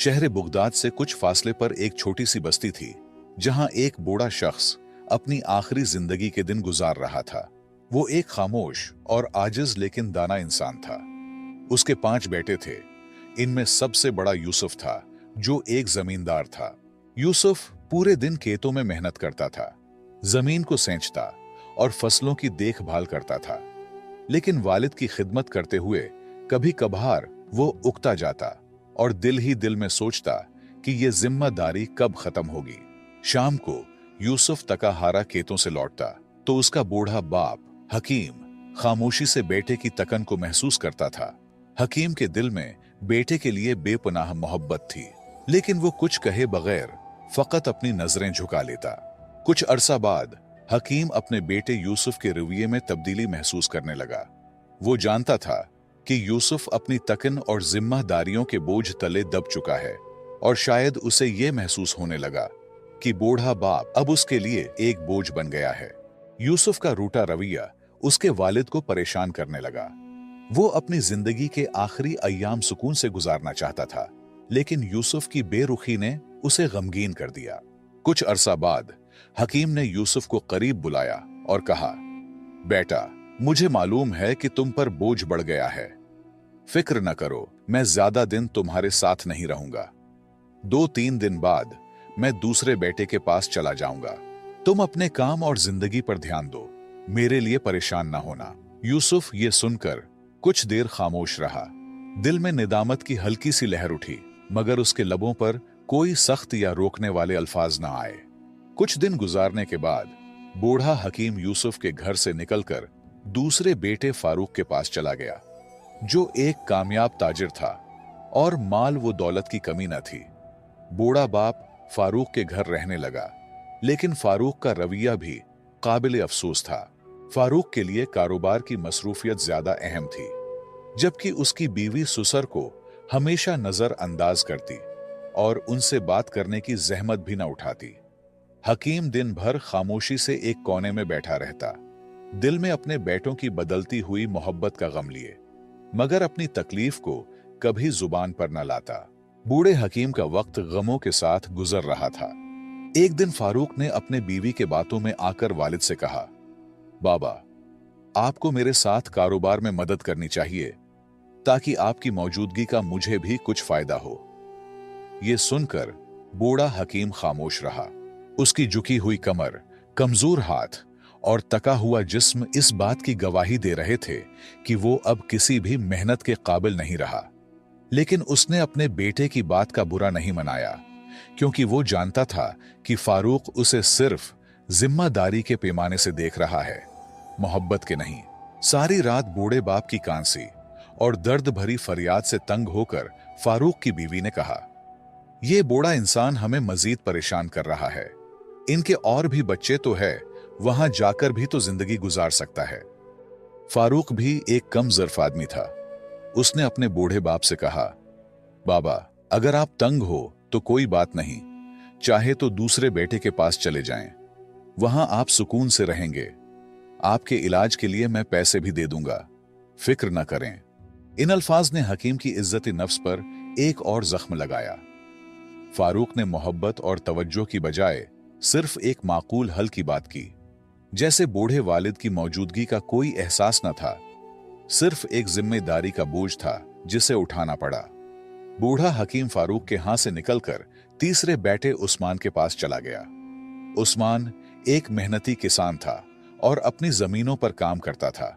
शहर बुगदाद से कुछ फासले पर एक छोटी सी बस्ती थी, जहां एक बूढ़ा शख्स अपनी आखिरी जिंदगी के दिन गुजार रहा था। वो एक खामोश और आजिज लेकिन दाना इंसान था। उसके 5 बेटे थे। इनमें सबसे बड़ा यूसुफ था, जो एक जमींदार था। यूसुफ पूरे दिन खेतों में मेहनत करता था, जमीन को सेंचता और फसलों की देखभाल करता था। लेकिन वालिद की खिदमत करते हुए कभी कभार वो उकता जाता और दिल ही दिल में सोचता कि ये जिम्मेदारी कब खत्म होगी। शाम को यूसुफ तकाहारा खेतों से लौटता तो उसका बूढ़ा बाप हकीम खामोशी से बेटे की तकन को महसूस करता था। हकीम के दिल में बेटे के लिए बेपनाह मोहब्बत थी, लेकिन वो कुछ कहे बगैर फकत अपनी नजरें झुका लेता। कुछ अरसा बाद हकीम अपने बेटे यूसुफ के रवैये में तब्दीली महसूस करने लगा। वो जानता था कि यूसुफ अपनी तकन और जिम्मेदारियों के बोझ तले दब चुका है, और शायद उसे यह महसूस होने लगा कि बूढ़ा बाप अब उसके लिए एक बोझ बन गया है। यूसुफ का रूठा रवैया उसके वालिद को परेशान करने लगा। वो अपनी जिंदगी के आखिरी अय्याम सुकून से गुजारना चाहता था, लेकिन यूसुफ की बेरुखी ने उसे गमगीन कर दिया। कुछ अरसा बाद हकीम ने यूसुफ को करीब बुलाया और कहा, बेटा, मुझे मालूम है कि तुम पर बोझ बढ़ गया है। फिक्र न करो, मैं ज्यादा दिन तुम्हारे साथ नहीं रहूंगा। 2-3 दिन बाद मैं दूसरे बेटे के पास चला जाऊंगा। तुम अपने काम और जिंदगी पर ध्यान दो, मेरे लिए परेशान ना होना। यूसुफ ये सुनकर कुछ देर खामोश रहा। दिल में निदामत की हल्की सी लहर उठी, मगर उसके लबों पर कोई सख्त या रोकने वाले अल्फाज ना आए। कुछ दिन गुजारने के बाद बूढ़ा हकीम यूसुफ के घर से निकलकर दूसरे बेटे फारूक के पास चला गया, जो एक कामयाब ताजिर था और माल व दौलत की कमी न थी। बूढ़ा बाप फारूक के घर रहने लगा, लेकिन फारूक का रवैया भी काबिल अफसोस था। फारूक के लिए कारोबार की मसरूफियत ज्यादा अहम थी, जबकि उसकी बीवी सुसर को हमेशा नजरअंदाज करती और उनसे बात करने की जहमत भी न उठाती। हकीम दिन भर खामोशी से एक कोने में बैठा रहता, दिल में अपने बेटों की बदलती हुई मोहब्बत का गम लिए, मगर अपनी तकलीफ को कभी जुबान पर न लाता। बूढ़े हकीम का वक्त गमों के साथ गुजर रहा था। एक दिन फारूक ने अपने बीवी के बातों में आकर वालिद से कहा, बाबा, आपको मेरे साथ कारोबार में मदद करनी चाहिए, ताकि आपकी मौजूदगी का मुझे भी कुछ फायदा हो। यह सुनकर बूढ़ा हकीम खामोश रहा। उसकी झुकी हुई कमर, कमजोर हाथ और तका हुआ जिस्म इस बात की गवाही दे रहे थे कि वो अब किसी भी मेहनत के काबिल नहीं रहा। लेकिन उसने अपने बेटे की बात का बुरा नहीं मनाया, क्योंकि वो जानता था कि फारूक उसे सिर्फ जिम्मेदारी के पैमाने से देख रहा है, मोहब्बत के नहीं। सारी रात बूढ़े बाप की कांसी और दर्द भरी फरियाद से तंग होकर फारूक की बीवी ने कहा, यह बूढ़ा इंसान हमें मजीद परेशान कर रहा है। इनके और भी बच्चे तो है, वहां जाकर भी तो जिंदगी गुजार सकता है। फारूक भी एक कम ज़र्फ आदमी था। उसने अपने बूढ़े बाप से कहा, बाबा, अगर आप तंग हो तो कोई बात नहीं, चाहे तो दूसरे बेटे के पास चले जाएं, वहां आप सुकून से रहेंगे। आपके इलाज के लिए मैं पैसे भी दे दूंगा, फिक्र न करें। इन अल्फाज ने हकीम की इज्जत नफ्स पर एक और जख्म लगाया। फारूक ने मोहब्बत और तवज्जो की बजाय सिर्फ एक माकूल हल की बात की, जैसे बूढ़े वालिद की मौजूदगी का कोई एहसास न था, सिर्फ एक जिम्मेदारी का बोझ था जिसे उठाना पड़ा। बूढ़ा हकीम फारूक के हाथ से निकलकर तीसरे बेटे उस्मान के पास चला गया। उस्मान एक मेहनती किसान था और अपनी जमीनों पर काम करता था।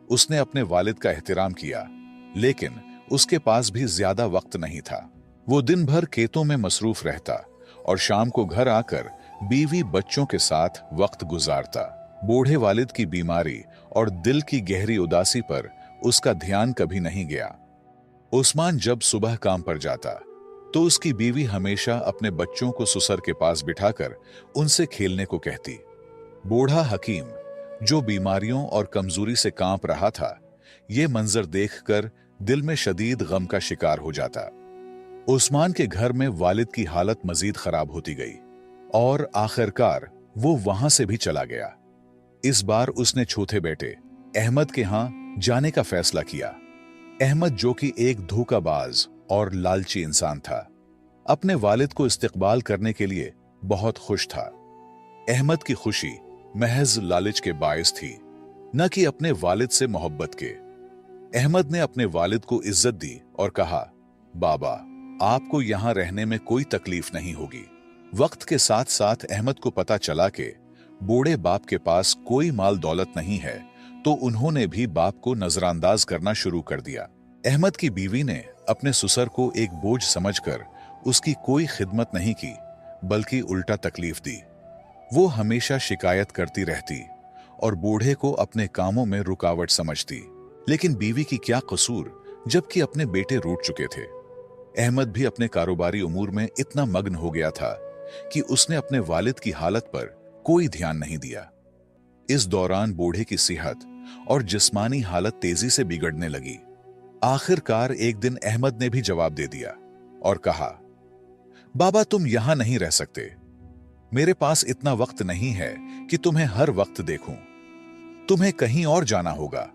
उसने अपने वालिद का एहतराम किया, लेकिन उसके पास भी ज्यादा वक्त नहीं था। वो दिन भर खेतों में मसरूफ रहता और शाम को घर आकर बीवी बच्चों के साथ वक्त गुजारता। बूढ़े वालिद की बीमारी और दिल की गहरी उदासी पर उसका ध्यान कभी नहीं गया। उस्मान जब सुबह काम पर जाता तो उसकी बीवी हमेशा अपने बच्चों को सुसर के पास बिठाकर उनसे खेलने को कहती। बूढ़ा हकीम, जो बीमारियों और कमजोरी से कांप रहा था, ये मंजर देखकर दिल में शदीद गम का शिकार हो जाता। उस्मान के घर में वालिद की हालत मजीद खराब होती गई और आखिरकार वो वहां से भी चला गया। इस बार उसने चौथे बेटे अहमद के यहां जाने का फैसला किया। अहमद, जो कि एक धोखाबाज और लालची इंसान था, अपने वालिद को इस्तकबाल करने के लिए बहुत खुश था। अहमद की खुशी महज लालच के बायस थी, न कि अपने वालिद से मोहब्बत के। अहमद ने अपने वालिद को इज्जत दी और कहा, बाबा, आपको यहां रहने में कोई तकलीफ नहीं होगी। वक्त के साथ साथ अहमद को पता चला कि बूढ़े बाप के पास कोई माल दौलत नहीं है, तो उन्होंने भी बाप को नजरअंदाज करना शुरू कर दिया। अहमद की बीवी ने अपने ससुर को एक बोझ समझकर उसकी कोई खिदमत नहीं की, बल्कि उल्टा तकलीफ दी। वो हमेशा शिकायत करती रहती और बूढ़े को अपने कामों में रुकावट समझती। लेकिन बीवी की क्या कसूर, जबकि अपने बेटे रूठ चुके थे। अहमद भी अपने कारोबारी उमूर में इतना मग्न हो गया था कि उसने अपने वालिद की हालत पर कोई ध्यान नहीं दिया। इस दौरान बूढ़े की सेहत और जिस्मानी हालत तेजी से बिगड़ने लगी। आखिरकार एक दिन अहमद ने भी जवाब दे दिया और कहा, बाबा, तुम यहां नहीं रह सकते। मेरे पास इतना वक्त नहीं है कि तुम्हें हर वक्त देखूं। तुम्हें कहीं और जाना होगा।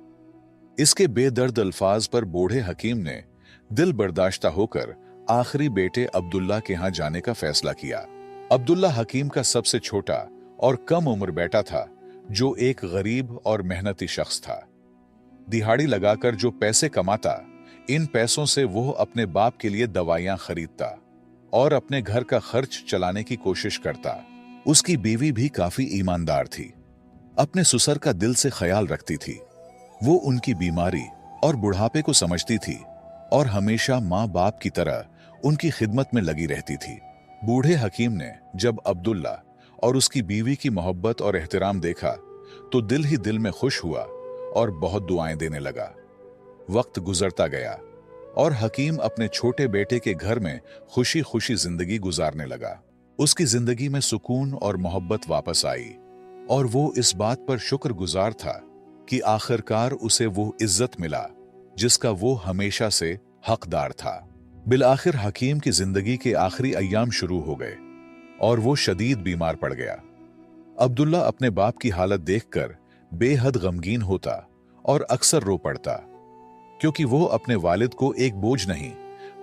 इसके बेदर्द अल्फाज पर बूढ़े हकीम ने दिल बर्दाश्ता होकर आखिरी बेटे अब्दुल्ला के यहां जाने का फैसला किया। अब्दुल्ला हकीम का सबसे छोटा और कम उम्र बेटा था, जो एक गरीब और मेहनती शख्स था। दिहाड़ी लगाकर जो पैसे कमाता, इन पैसों से वो अपने बाप के लिए दवाइयां खरीदता और अपने घर का खर्च चलाने की कोशिश करता। उसकी बीवी भी काफी ईमानदार थी, अपने ससुर का दिल से ख्याल रखती थी। वो उनकी बीमारी और बुढ़ापे को समझती थी और हमेशा माँ बाप की तरह उनकी खिदमत में लगी रहती थी। बूढ़े हकीम ने जब अब्दुल्ला और उसकी बीवी की मोहब्बत और एहतराम देखा, तो दिल ही दिल में खुश हुआ और बहुत दुआएं देने लगा। वक्त गुजरता गया और हकीम अपने छोटे बेटे के घर में खुशी खुशी जिंदगी गुजारने लगा। उसकी जिंदगी में सुकून और मोहब्बत वापस आई और वो इस बात पर शुक्रगुजार था कि आखिरकार उसे वो इज्जत मिला जिसका वो हमेशा से हकदार था। बिलाखिर हकीम की जिंदगी के आखिरी अय्याम शुरू हो गए और वो शदीद बीमार पड़ गया। अब्दुल्ला अपने बाप की हालत देखकर बेहद गमगीन होता और अक्सर रो पड़ता, क्योंकि वो अपने वालिद को एक बोझ नहीं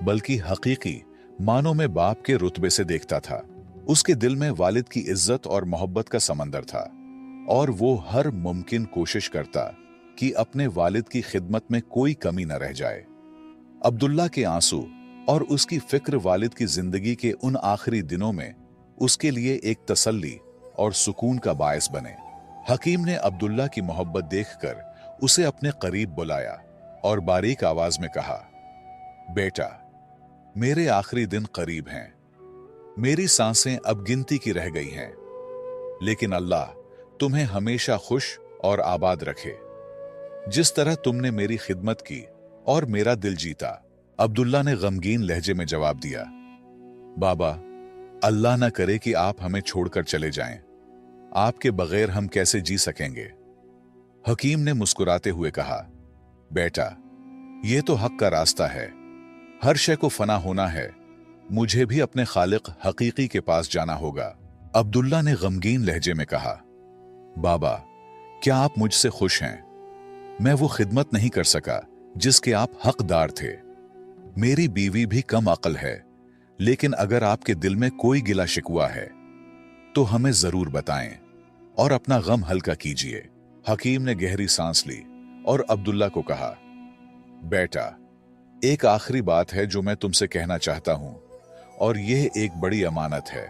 बल्कि हकीकी मानों में बाप के रुतबे से देखता था। उसके दिल में वालिद की इज्जत और मोहब्बत का समंदर था और वो हर मुमकिन कोशिश करता कि अपने वालिद की खिदमत में कोई कमी न रह जाए। अब्दुल्ला के आंसू और उसकी फिक्र वालिद की जिंदगी के उन आखिरी दिनों में उसके लिए एक तसल्ली और सुकून का बायस बने। हकीम ने अब्दुल्ला की मोहब्बत देखकर उसे अपने करीब बुलाया और बारीक आवाज में कहा, बेटा, मेरे आखिरी दिन करीब हैं। मेरी सांसें अब गिनती की रह गई हैं, लेकिन अल्लाह तुम्हें हमेशा खुश और आबाद रखे, जिस तरह तुमने मेरी खिदमत की और मेरा दिल जीता। अब्दुल्ला ने गमगीन लहजे में जवाब दिया, बाबा, अल्लाह न करे कि आप हमें छोड़कर चले जाएं। आपके बगैर हम कैसे जी सकेंगे। हकीम ने मुस्कुराते हुए कहा, बेटा, ये तो हक का रास्ता है। हर शय को फना होना है। मुझे भी अपने खालिक हकीकी के पास जाना होगा। अब्दुल्ला ने गमगीन लहजे में कहा, बाबा, क्या आप मुझसे खुश हैं? मैं वो खिदमत नहीं कर सका जिसके आप हकदार थे। मेरी बीवी भी कम अक्ल है, लेकिन अगर आपके दिल में कोई गिला शिकवा है तो हमें जरूर बताएं और अपना गम हल्का कीजिए। हकीम ने गहरी सांस ली और अब्दुल्ला को कहा, बेटा, एक आखिरी बात है जो मैं तुमसे कहना चाहता हूं और यह एक बड़ी अमानत है।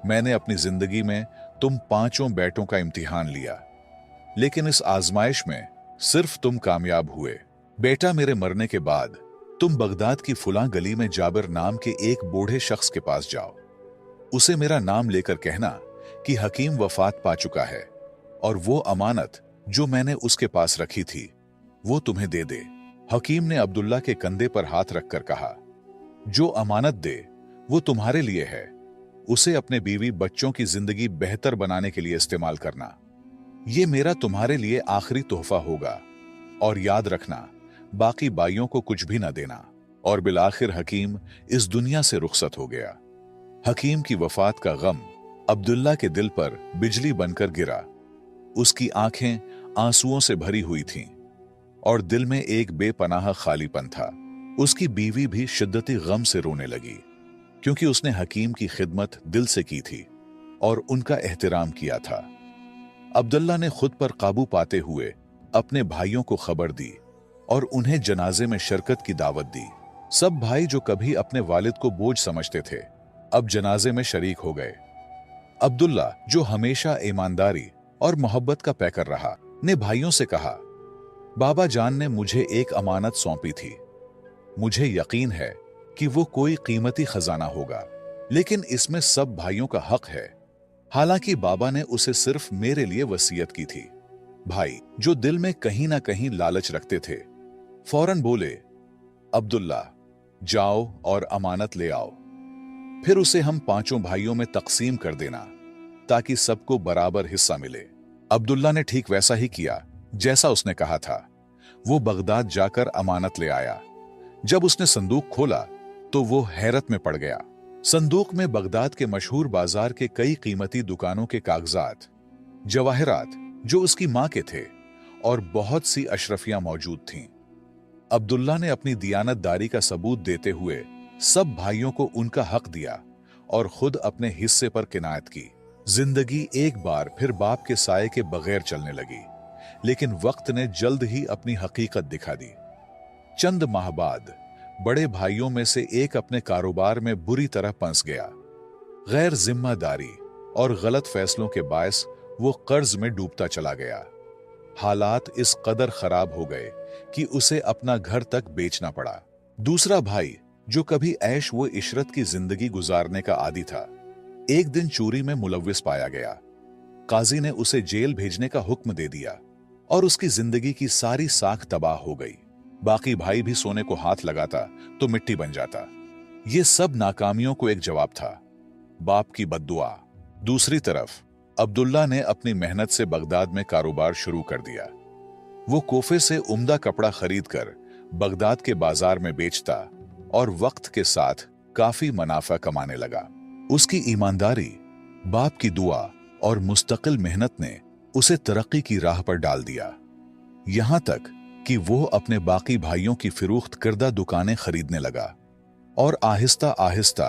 मैंने अपनी जिंदगी में तुम पांचों बेटों का इम्तिहान लिया, लेकिन इस आजमाइश में सिर्फ तुम कामयाब हुए। बेटा, मेरे मरने के बाद तुम बगदाद की फुलां गली में जाबिर नाम के एक बूढ़े शख्स के पास जाओ। उसे मेरा नाम लेकर कहना कि हकीम वफात पा चुका है और वो अमानत जो मैंने उसके पास रखी थी वो तुम्हें दे दे। हकीम ने अब्दुल्ला के कंधे पर हाथ रखकर कहा, जो अमानत दे वो तुम्हारे लिए है। उसे अपने बीवी बच्चों की जिंदगी बेहतर बनाने के लिए इस्तेमाल करना। ये मेरा तुम्हारे लिए आखिरी तोहफा होगा और याद रखना, बाकी बाइयों को कुछ भी ना देना। और बिलाखिर हकीम इस दुनिया से रुखसत हो गया। हकीम की वफात का गम अब्दुल्ला के दिल पर बिजली बनकर गिरा। उसकी आंखें आंसुओं से भरी हुई थीं और दिल में एक बेपनाह खालीपन था। उसकी बीवी भी शिद्दती गम से रोने लगी। क्योंकि उसने हकीम की खिदमत दिल से की थी और उनका एहतराम किया था। अब्दुल्ला ने खुद पर काबू पाते हुए अपने भाइयों को खबर दी और उन्हें जनाजे में शिरकत की दावत दी। सब भाई जो कभी अपने वालिद को बोझ समझते थे, अब जनाजे में शरीक हो गए। अब्दुल्ला, जो हमेशा ईमानदारी और मोहब्बत का पैकर रहा, ने भाइयों से कहा, बाबा जान ने मुझे एक अमानत सौंपी थी। मुझे यकीन है कि वो कोई कीमती खजाना होगा, लेकिन इसमें सब भाइयों का हक है। हालांकि बाबा ने उसे सिर्फ मेरे लिए वसीयत की थी। भाई, जो दिल में कहीं ना कहीं लालच रखते थे, फौरन बोले, अब्दुल्ला, जाओ और अमानत ले आओ। फिर उसे हम पांचों भाइयों में तकसीम कर देना ताकि सबको बराबर हिस्सा मिले। अब्दुल्ला ने ठीक वैसा ही किया जैसा उसने कहा था। वो बगदाद जाकर अमानत ले आया। जब उसने संदूक खोला तो वो हैरत में पड़ गया। संदूक में बगदाद के मशहूर बाजार के कई कीमती दुकानों के कागजात, जवाहरात जो उसकी मां के थे, और बहुत सी अशरफियां मौजूद थीं। अब्दुल्ला ने अपनी दियानतदारी का सबूत देते हुए सब भाइयों को उनका हक दिया और खुद अपने हिस्से पर किनायत की। जिंदगी एक बार फिर बाप के साये के बगैर चलने लगी, लेकिन वक्त ने जल्द ही अपनी हकीकत दिखा दी। चंद माह बाद बड़े भाइयों में से एक अपने कारोबार में बुरी तरह फंस गया। गैर जिम्मेदारी और गलत फैसलों के बायस वो कर्ज में डूबता चला गया। हालात इस कदर खराब हो गए कि उसे अपना घर तक बेचना पड़ा। दूसरा भाई, जो कभी ऐश व इशरत की जिंदगी गुजारने का आदी था, एक दिन चोरी में मुलव्विस पाया गया। काजी ने उसे जेल भेजने का हुक्म दे दिया और उसकी जिंदगी की सारी साख तबाह हो गई। बाकी भाई भी सोने को हाथ लगाता तो मिट्टी बन जाता। ये सब नाकामियों को एक जवाब था, बाप की बद्दुआ। दूसरी तरफ अब्दुल्ला ने अपनी मेहनत से बगदाद में कारोबार शुरू कर दिया। वो कोफे से उम्दा कपड़ा खरीदकर बगदाद के बाजार में बेचता और वक्त के साथ काफी मुनाफा कमाने लगा। उसकी ईमानदारी, बाप की दुआ और मुस्तकिल मेहनत ने उसे तरक्की की राह पर डाल दिया। यहां तक कि वो अपने बाकी भाइयों की फिरोख्त करदा दुकानें खरीदने लगा और आहिस्ता आहिस्ता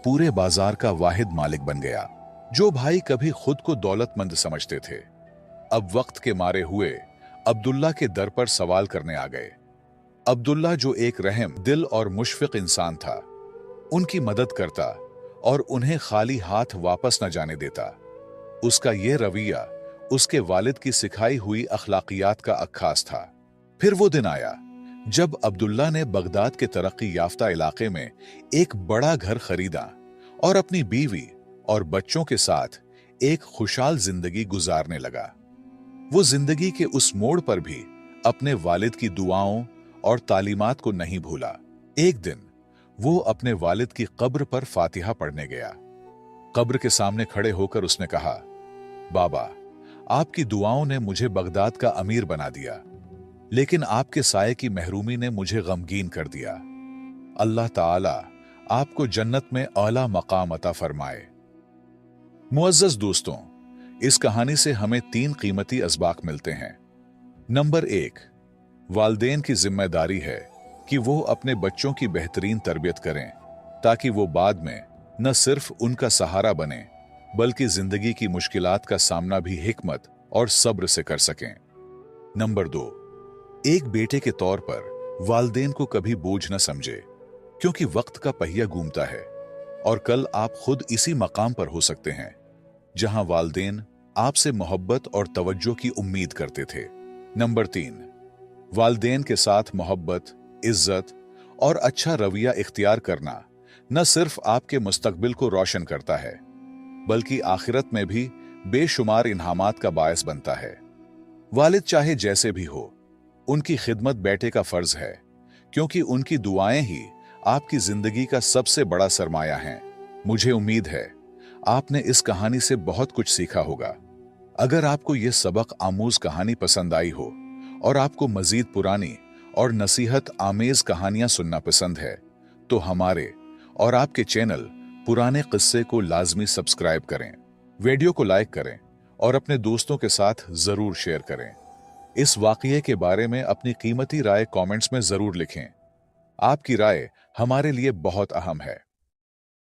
पूरे बाजार का वाहिद मालिक बन गया। जो भाई कभी खुद को दौलतमंद समझते थे, अब वक्त के मारे हुए अब्दुल्ला के दर पर सवाल करने आ गए। अब्दुल्ला, जो एक रहम दिल और मुशफिक इंसान था, उनकी मदद करता और उन्हें खाली हाथ वापस न जाने देता। उसका यह रवैया उसके वालिद की सिखाई हुई अखलाकियात का अक्खास था। फिर वो दिन आया जब अब्दुल्ला ने बगदाद के तरक्की याफ्ता इलाके में एक बड़ा घर खरीदा और अपनी बीवी और बच्चों के साथ एक खुशहाल जिंदगी गुजारने लगा। वो जिंदगी के उस मोड़ पर भी अपने वालिद की दुआओं और तालीमात को नहीं भूला। एक दिन वो अपने वालिद की कब्र पर फातिहा पढ़ने गया। कब्र के सामने खड़े होकर उसने कहा, बाबा, आपकी दुआओं ने मुझे बगदाद का अमीर बना दिया, लेकिन आपके साये की महरूमी ने मुझे गमगीन कर दिया। अल्लाह ताला आपको जन्नत में आला मकाम अता फरमाए। मुअज़्ज़ज़ दोस्तों, इस कहानी से हमें 3 कीमती असबाक मिलते हैं। नंबर 1, वालिदैन की जिम्मेदारी है कि वो अपने बच्चों की बेहतरीन तरबियत करें ताकि वो बाद में न सिर्फ उनका सहारा बने बल्कि जिंदगी की मुश्किलात का सामना भी हिकमत और सब्र से कर सकें। नंबर 2, एक बेटे के तौर पर वालिदैन को कभी बोझ न समझे, क्योंकि वक्त का पहिया घूमता है और कल आप खुद इसी मकाम पर हो सकते हैं जहां वालिदैन आपसे मोहब्बत और तवज्जो की उम्मीद करते थे। नंबर 3, वालिदैन के साथ मोहब्बत, इज्जत और अच्छा रवैया इख्तियार करना न सिर्फ आपके मुस्तकबिल को रोशन करता है बल्कि आखिरत में भी बेशुमार इनामात का बायस बनता है। वालिद चाहे जैसे भी हो, उनकी खिदमत बेटे का फर्ज है, क्योंकि उनकी दुआएं ही आपकी जिंदगी का सबसे बड़ा सरमाया हैं। मुझे उम्मीद है आपने इस कहानी से बहुत कुछ सीखा होगा। अगर आपको यह सबक आमूज कहानी पसंद आई हो और आपको मजीद पुरानी और नसीहत आमेज कहानियां सुनना पसंद है, तो हमारे और आपके चैनल पुराने किस्से को लाजमी सब्सक्राइब करें, वीडियो को लाइक करें और अपने दोस्तों के साथ जरूर शेयर करें। इस वाकये के बारे में अपनी कीमती राय कमेंट्स में जरूर लिखें। आपकी राय हमारे लिए बहुत अहम है।